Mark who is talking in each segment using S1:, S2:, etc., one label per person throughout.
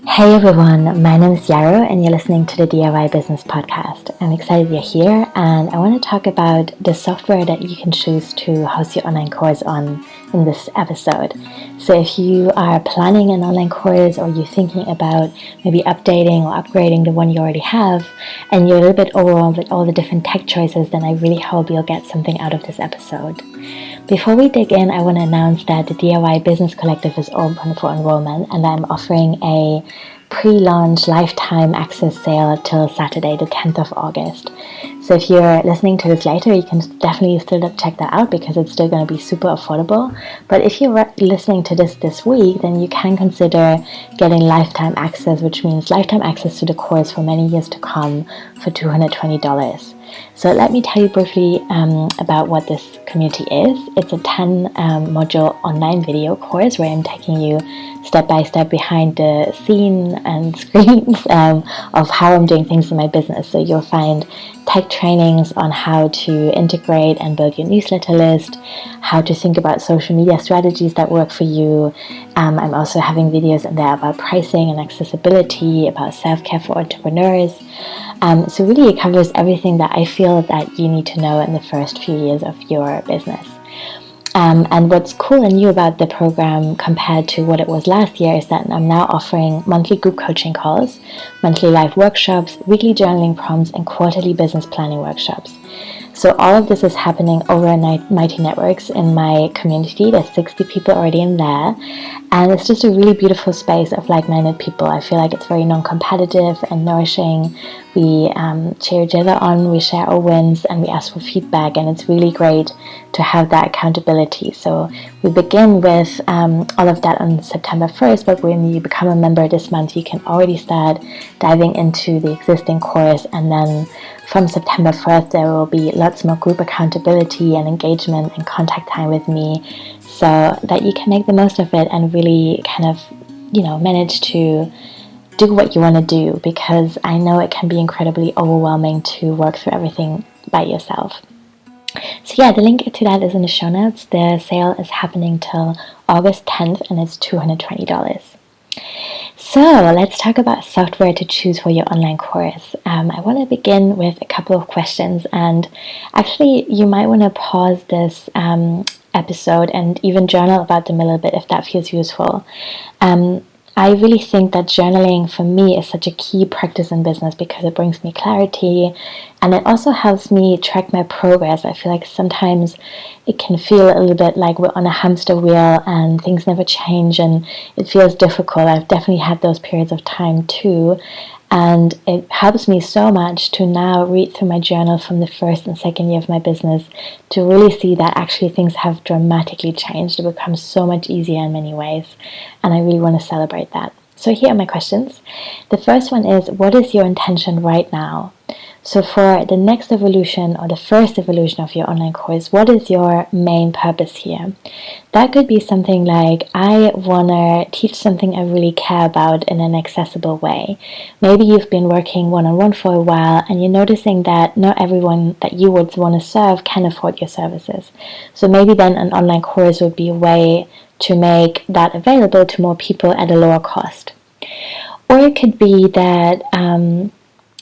S1: Hey everyone, my name is Yarrow and you're listening to the DIY Business Podcast. I'm excited you're here and I want to talk about the software that you can choose to host your online course on in this episode. So if you are planning an online course or you're thinking about maybe updating or upgrading the one you already have and you're a little bit overwhelmed with all the different tech choices, then I really hope you'll get something out of this episode. Before we dig in, I want to announce that the DIY Business Collective is open for enrollment and I'm offering a pre-launch lifetime access sale till Saturday, the 10th of August. So if you're listening to this later, you can definitely still check that out because it's still going to be super affordable. But if you're listening to this week, then you can consider getting lifetime access, which means lifetime access to the course for many years to come for $220. So let me tell you briefly about what this community is. It's a 10-module online video course where I'm taking you step by step behind the scene and screens of how I'm doing things in my business. So you'll find tech trainings on how to integrate and build your newsletter list, how to think about social media strategies that work for you. I'm also having videos in there about pricing and accessibility, about self-care for entrepreneurs. So really it covers everything that I feel that you need to know in the first few years of your business. And what's cool and new about the program compared to what it was last year is that I'm now offering monthly group coaching calls, monthly live workshops, weekly journaling prompts, and quarterly business planning workshops. So all of this is happening over at Mighty Networks in my community. There's 60 people already in there. And it's just a really beautiful space of like-minded people. I feel like it's very non-competitive and nourishing. We cheer each other on, we share our wins, and we ask for feedback. And it's really great to have that accountability. So we begin with all of that on September 1st. But when you become a member this month, you can already start diving into the existing course. And then from September 1st, there will be lots more group accountability and engagement and contact time with me so that you can make the most of it and really kind of, manage to do what you want to do, because I know it can be incredibly overwhelming to work through everything by yourself. So yeah, the link to that is in the show notes. The sale is happening till August 10th and it's $220. So let's talk about software to choose for your online course. I want to begin with a couple of questions, and actually you might want to pause this episode and even journal about them a little bit if that feels useful. I really think that journaling for me is such a key practice in business because it brings me clarity and it also helps me track my progress. I feel like sometimes it can feel a little bit like we're on a hamster wheel and things never change and it feels difficult. I've definitely had those periods of time too. And it helps me so much to now read through my journal from the first and second year of my business to really see that actually things have dramatically changed. It becomes so much easier in many ways. And I really want to celebrate that. So here are my questions. The first one is, what is your intention right now? So for the next evolution or the first evolution of your online course, what is your main purpose here? That could be something like, I want to teach something I really care about in an accessible way. Maybe you've been working one-on-one for a while and you're noticing that not everyone that you would want to serve can afford your services. So maybe then an online course would be a way to make that available to more people at a lower cost. Or it could be that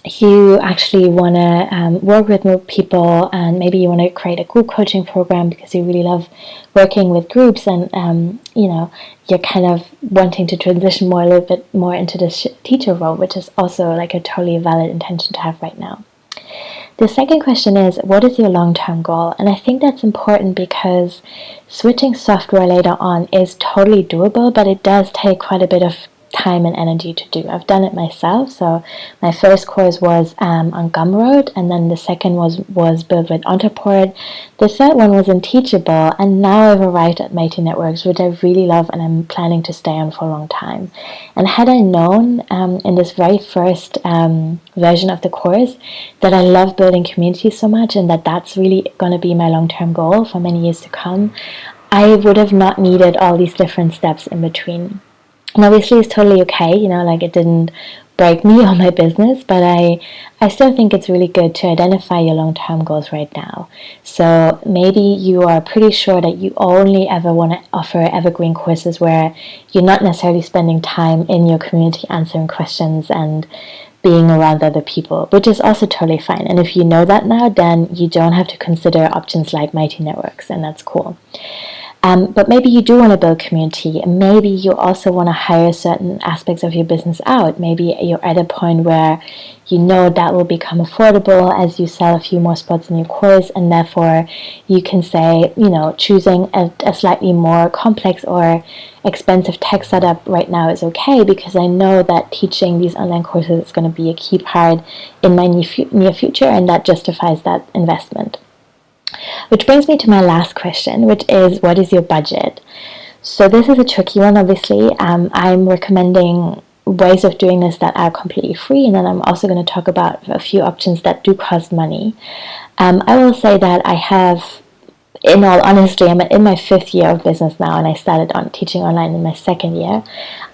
S1: you actually want to work with more people and maybe you want to create a group coaching program because you really love working with groups and you're kind of wanting to transition a little bit more into this teacher role, which is also like a totally valid intention to have right now. The second question is, what is your long-term goal? And I think that's important because switching software later on is totally doable, but it does take quite a bit of time and energy to do. I've done it myself. So my first course was on Gumroad, and then the second was built with Ontoport. The third one was in Teachable, and now I've arrived at Mighty Networks, which I really love and I'm planning to stay on for a long time. And had I known in this very first version of the course that I love building communities so much and that that's really going to be my long-term goal for many years to come, I would have not needed all these different steps in between. And obviously it's totally okay, it didn't break me or my business, but I still think it's really good to identify your long-term goals right now. So maybe you are pretty sure that you only ever want to offer evergreen courses where you're not necessarily spending time in your community answering questions and being around other people, which is also totally fine. And if you know that now, then you don't have to consider options like Mighty Networks, and that's cool. But maybe you do want to build community, and maybe you also want to hire certain aspects of your business out. Maybe you're at a point where you know that will become affordable as you sell a few more spots in your course, and therefore you can say, choosing a slightly more complex or expensive tech setup right now is okay, because I know that teaching these online courses is going to be a key part in my near future, and that justifies that investment. Which brings me to my last question, which is, what is your budget? So this is a tricky one, obviously. I'm recommending ways of doing this that are completely free, and then I'm also going to talk about a few options that do cost money. I will say that I have, in all honesty, I'm in my 5th year of business now, and I started on teaching online in my 2nd year.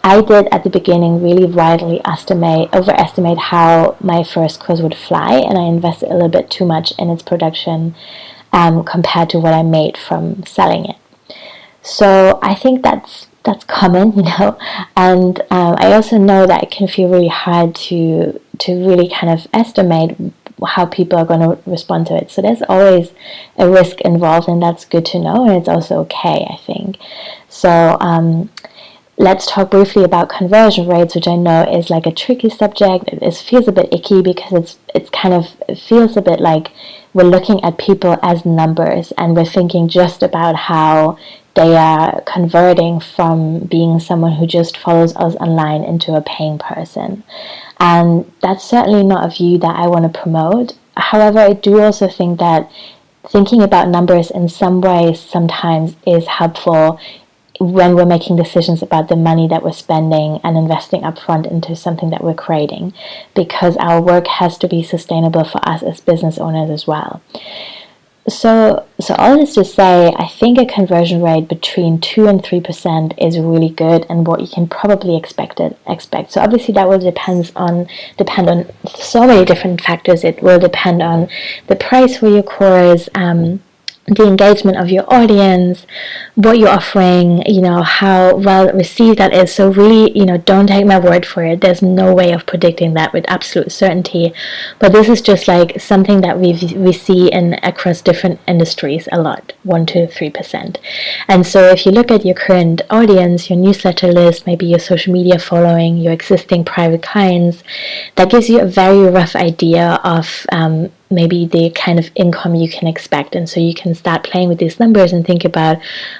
S1: I did at the beginning really widely overestimate how my first course would fly, and I invested a little bit too much in its production compared to what I made from selling it. So I think that's common, and I also know that it can feel really hard to really kind of estimate how people are going to respond to it. So there's always a risk involved, and that's good to know, and it's also okay, I think. So let's talk briefly about conversion rates, which I know is like a tricky subject. It feels a bit icky because it feels a bit like we're looking at people as numbers, and we're thinking just about how they are converting from being someone who just follows us online into a paying person. And that's certainly not a view that I want to promote. However, I do also think that thinking about numbers in some ways sometimes is helpful when we're making decisions about the money that we're spending and investing upfront into something that we're creating, because our work has to be sustainable for us as business owners as well. So all this to say, I think a conversion rate between 2 and 3% is really good, and what you can probably expect. So obviously that will depend on so many different factors. It will depend on the price for your course, the engagement of your audience, what you're offering, how well received that is. So really, don't take my word for it. There's no way of predicting that with absolute certainty. But this is just like something that we see across different industries a lot, 1 to 3%. And so if you look at your current audience, your newsletter list, maybe your social media following, your existing private clients, that gives you a very rough idea of maybe the kind of income you can expect. And so you can start playing with these numbers and think about,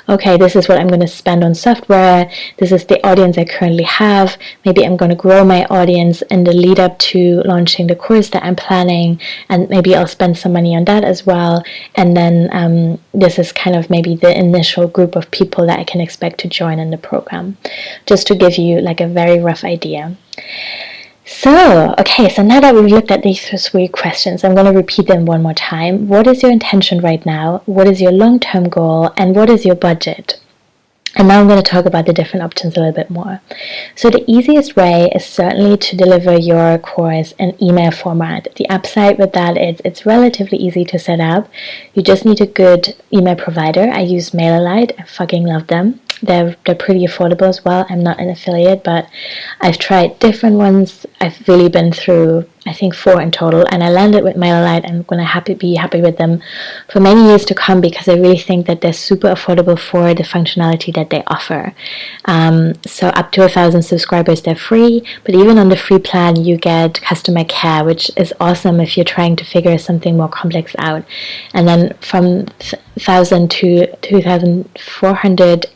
S1: okay, this is what I'm going to spend on software, this is the audience I currently have, maybe I'm going to grow my audience in the lead up to launching the course that I'm planning, and maybe I'll spend some money on that as well. And then this is kind of maybe the initial group of people that I can expect to join in the program, just to give you like a very rough idea. So now that we've looked at these 3 questions, I'm going to repeat them one more time. What is your intention right now? What is your long-term goal? And what is your budget? And now I'm going to talk about the different options a little bit more. So the easiest way is certainly to deliver your course in email format. The upside with that is it's relatively easy to set up. You just need a good email provider. I use MailerLite. I fucking love them. They're pretty affordable as well. I'm not an affiliate, but I've tried different ones. I've really been through, I think, 4 in total, and I landed with MailerLite. I'm going to be happy with them for many years to come, because I really think that they're super affordable for the functionality that they offer. So up to 1,000 subscribers, they're free, but even on the free plan, you get customer care, which is awesome if you're trying to figure something more complex out. And then from 1,000 to 2,400,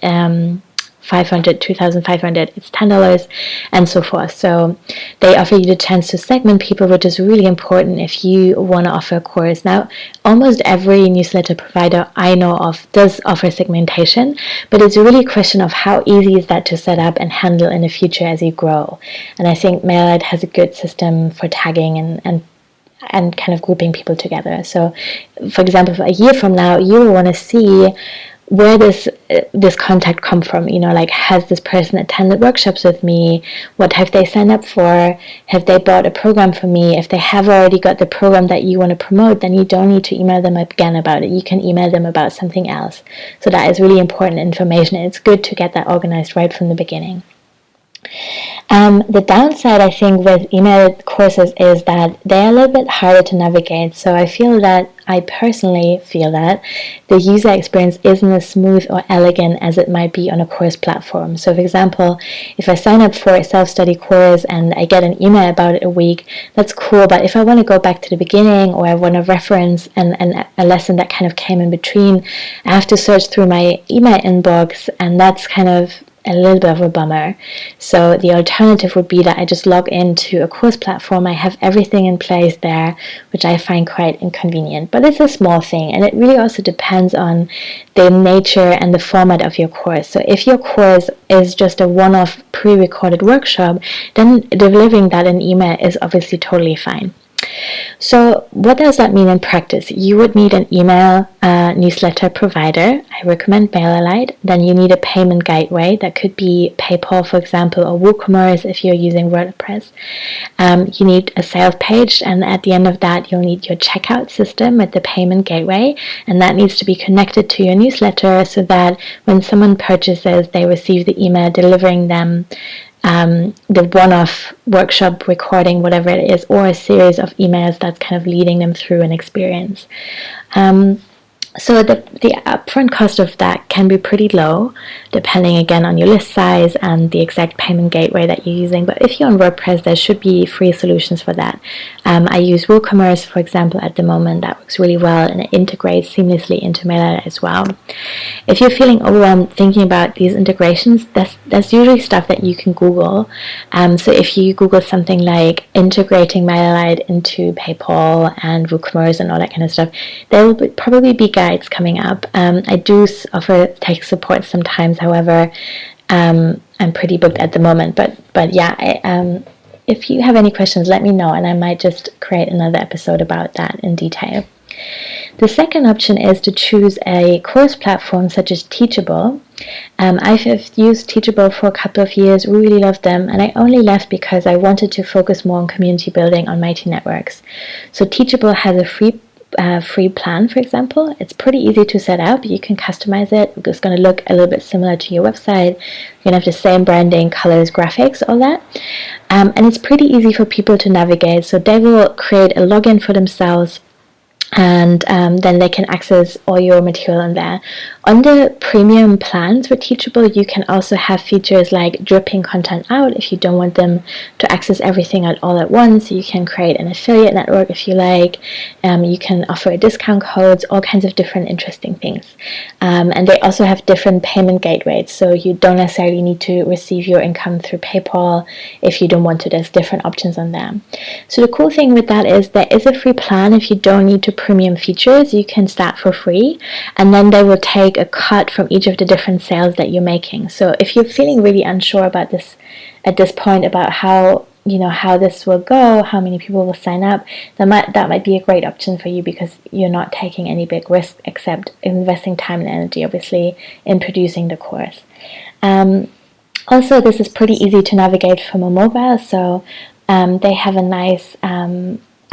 S1: 500, 2,500, it's $10, and so forth. So they offer you the chance to segment people, which is really important if you want to offer a course. Now, almost every newsletter provider I know of does offer segmentation, but it's really a question of how easy is that to set up and handle in the future as you grow. And I think MailerLite has a good system for tagging and kind of grouping people together. So, for example, for a year from now, you will want to see where does this contact come from? Like, has this person attended workshops with me? What have they signed up for? Have they bought a program for me? If they have already got the program that you want to promote, then you don't need to email them again about it. You can email them about something else. So that is really important information. It's good to get that organized right from the beginning. The downside, I think, with email courses is that they're a little bit harder to navigate. So I personally feel that the user experience isn't as smooth or elegant as it might be on a course platform. So, for example, if I sign up for a self-study course and I get an email about it a week, that's cool. But if I want to go back to the beginning, or I want to reference and a lesson that kind of came in between, I have to search through my email inbox, and that's kind of a little bit of a bummer. So the alternative would be that I just log into a course platform. I have everything in place there, which I find quite inconvenient. But it's a small thing, and it really also depends on the nature and the format of your course. So if your course is just a one-off pre-recorded workshop, then delivering that in email is obviously totally fine. So what does that mean in practice? You would need an email newsletter provider. I recommend MailerLite. Then you need a payment gateway. That could be PayPal, for example, or WooCommerce if you're using WordPress. You need a sales page, and at the end of that, you'll need your checkout system with the payment gateway, and that needs to be connected to your newsletter so that when someone purchases, they receive the email delivering them the one-off workshop recording, whatever it is, or a series of emails that's kind of leading them through an experience. So the upfront cost of that can be pretty low, depending again on your list size and the exact payment gateway that you're using. But if you're on WordPress, there should be free solutions for that. I use WooCommerce, for example, at the moment. That works really well, and it integrates seamlessly into MailerLite as well. If you're feeling overwhelmed thinking about these integrations, that's usually stuff that you can Google. So if you Google something like integrating MailerLite into PayPal and WooCommerce and all that kind of stuff, there will probably be guides coming up. I do offer tech support sometimes, however, I'm pretty booked at the moment. But yeah, if you have any questions, let me know, and I might just create another episode about that in detail. The second option is to choose a course platform such as Teachable. I've used Teachable for a couple of years, really loved them, and I only left because I wanted to focus more on community building on Mighty Networks. So Teachable has a free plan, for example. It's pretty easy to set up. You can customize it. It's going to look a little bit similar to your website. You're going to have the same branding, colors, graphics, all that. And it's pretty easy for people to navigate. So they will create a login for themselves, and then they can access all your material on there. On the premium plans for Teachable, you can also have features like dripping content out if you don't want them to access everything all at once. You can create an affiliate network if you like. You can offer discount codes, all kinds of different interesting things. And they also have different payment gateways, so you don't necessarily need to receive your income through PayPal if you don't want to. There's different options on there. So the cool thing with that is there is a free plan. If you don't need to premium features, you can start for free, and then they will take a cut from each of the different sales that you're making. So if you're feeling really unsure about this at this point, about how this will go, how many people will sign up, that might be a great option for you, because you're not taking any big risk except investing time and energy, obviously, in producing the course. Also, this is pretty easy to navigate from a mobile, so they have a nice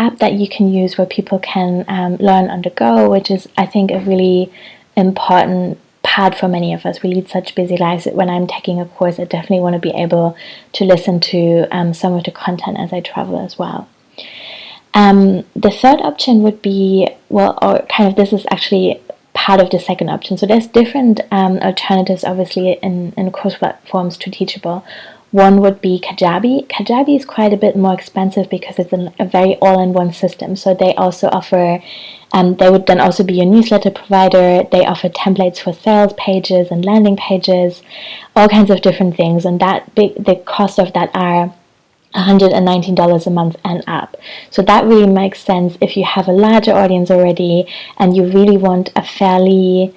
S1: app that you can use where people can learn on the go, which is, I think, a really important part for many of us. We lead such busy lives that when I'm taking a course, I definitely want to be able to listen to some of the content as I travel as well. The third option would be, this is actually part of the second option. So there's different alternatives, obviously, in course platforms to Teachable. One would be Kajabi. Kajabi is quite a bit more expensive because it's a very all-in-one system. So they also offer, they would then also be your newsletter provider. They offer templates for sales pages and landing pages, all kinds of different things. And the cost of that are $119 a month and up. So that really makes sense if you have a larger audience already and you really want a fairly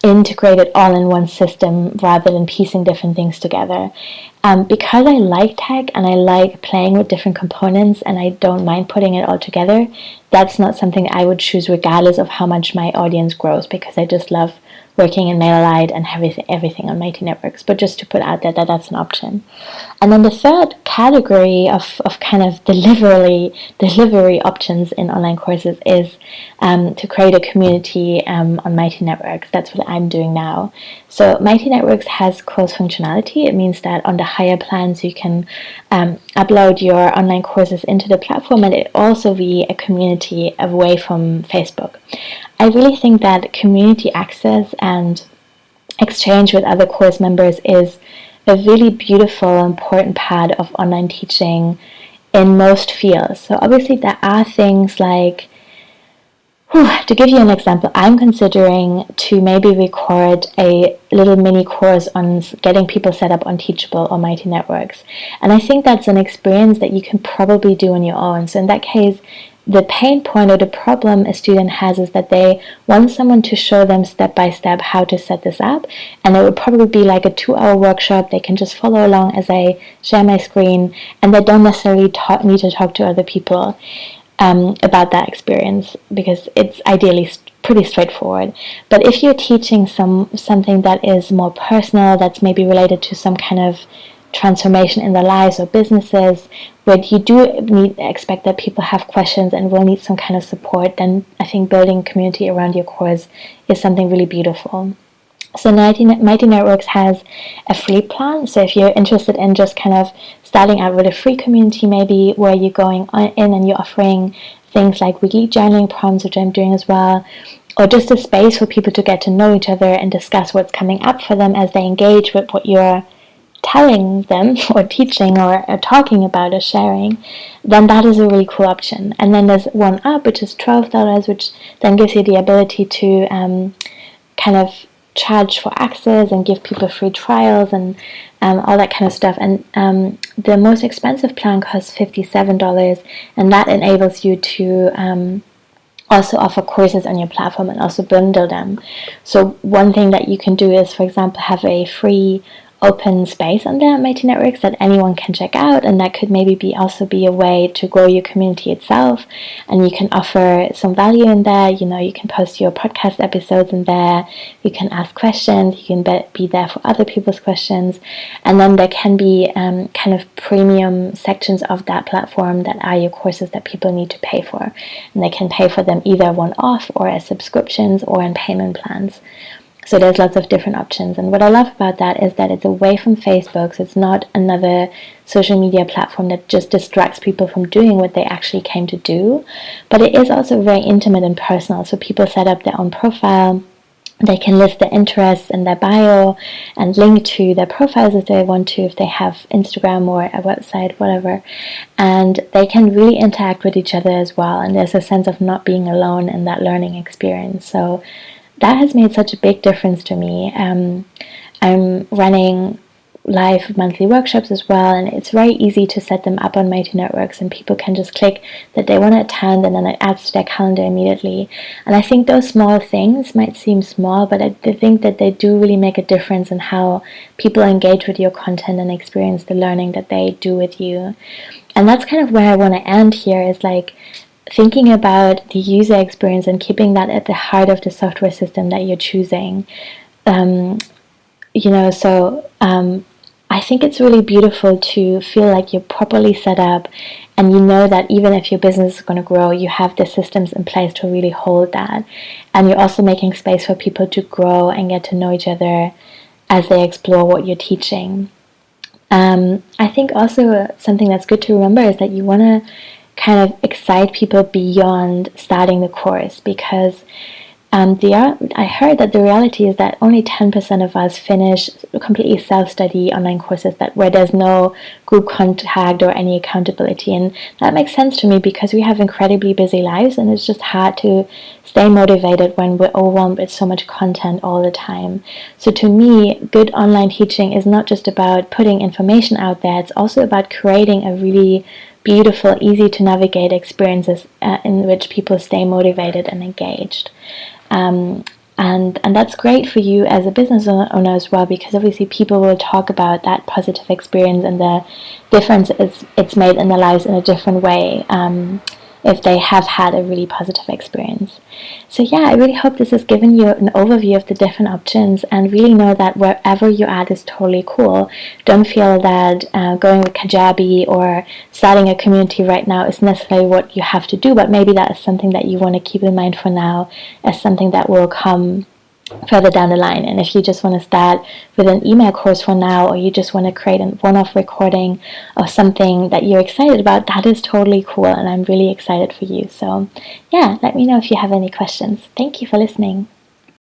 S1: integrated all-in-one system rather than piecing different things together. Because I like tech and I like playing with different components and I don't mind putting it all together, that's not something I would choose regardless of how much my audience grows, because I just love working in MailerLite and everything on Mighty Networks. But just to put out there that that's an option. And then the third category of kind of delivery options in online courses is to create a community on Mighty Networks. That's what I'm doing now. So Mighty Networks has close functionality. It means that on the higher plans you can upload your online courses into the platform, and it also be a community away from Facebook. I really think that community access and exchange with other course members is a really beautiful, important part of online teaching in most fields. So obviously there are things like, to give you an example, I'm considering to maybe record a little mini course on getting people set up on Teachable or Mighty Networks. And I think that's an experience that you can probably do on your own. So in that case, the pain point or the problem a student has is that they want someone to show them step by step how to set this up, and it would probably be like a 2-hour workshop. They can just follow along as I share my screen, and they don't necessarily need to talk to other people about that experience, because it's ideally pretty straightforward. But if you're teaching something that is more personal, that's maybe related to some kind of transformation in their lives or businesses, where you do expect that people have questions and will need some kind of support, then I think building a community around your course is something really beautiful. So Mighty Networks has a free plan. So if you're interested in just kind of starting out with a free community, maybe where you're going in and you're offering things like weekly journaling prompts, which I'm doing as well, or just a space for people to get to know each other and discuss what's coming up for them as they engage with what you're telling them or teaching or talking about or sharing, then that is a really cool option. And then there's one up, which is $12, which then gives you the ability to kind of charge for access and give people free trials and all that kind of stuff. And the most expensive plan costs $57, and that enables you to also offer courses on your platform and also bundle them. So one thing that you can do is, for example, have a free open space on there at Mighty Networks that anyone can check out, and that could maybe also be a way to grow your community itself. And you can offer some value in there. You can post your podcast episodes in there, you can ask questions, you can be there for other people's questions, and then there can be kind of premium sections of that platform that are your courses that people need to pay for, and they can pay for them either one-off or as subscriptions or in payment plans. So there's lots of different options. And what I love about that is that it's away from Facebook, so it's not another social media platform that just distracts people from doing what they actually came to do. But it is also very intimate and personal. So people set up their own profile. They can list their interests in their bio and link to their profiles if they want to, if they have Instagram or a website, whatever. And they can really interact with each other as well. And there's a sense of not being alone in that learning experience. So that has made such a big difference to me. I'm running live monthly workshops as well, and it's very easy to set them up on Mighty Networks, and people can just click that they want to attend, and then it adds to their calendar immediately. And I think those small things might seem small, but I think that they do really make a difference in how people engage with your content and experience the learning that they do with you. And that's kind of where I want to end here, is like thinking about the user experience and keeping that at the heart of the software system that you're choosing. I think it's really beautiful to feel like you're properly set up, and you know that even if your business is going to grow, you have the systems in place to really hold that. And you're also making space for people to grow and get to know each other as they explore what you're teaching. I think also something that's good to remember is that you want to kind of excite people beyond starting the course, because I heard that the reality is that only 10% of us finish completely self-study online courses where there's no group contact or any accountability. And that makes sense to me, because we have incredibly busy lives, and it's just hard to stay motivated when we're overwhelmed with so much content all the time. So to me, good online teaching is not just about putting information out there, it's also about creating a really beautiful, easy to navigate experiences in which people stay motivated and engaged. And that's great for you as a business owner as well, because obviously people will talk about that positive experience and the difference it's made in their lives in a different way, if they have had a really positive experience. So yeah, I really hope this has given you an overview of the different options, and really know that wherever you're at is totally cool. Don't feel that going with Kajabi or starting a community right now is necessarily what you have to do, but maybe that is something that you want to keep in mind for now as something that will come further down the line. And if you just want to start with an email course for now, or you just want to create a one-off recording of something that you're excited about, that is totally cool, and I'm really excited for you. So yeah, let me know if you have any questions. Thank you for listening.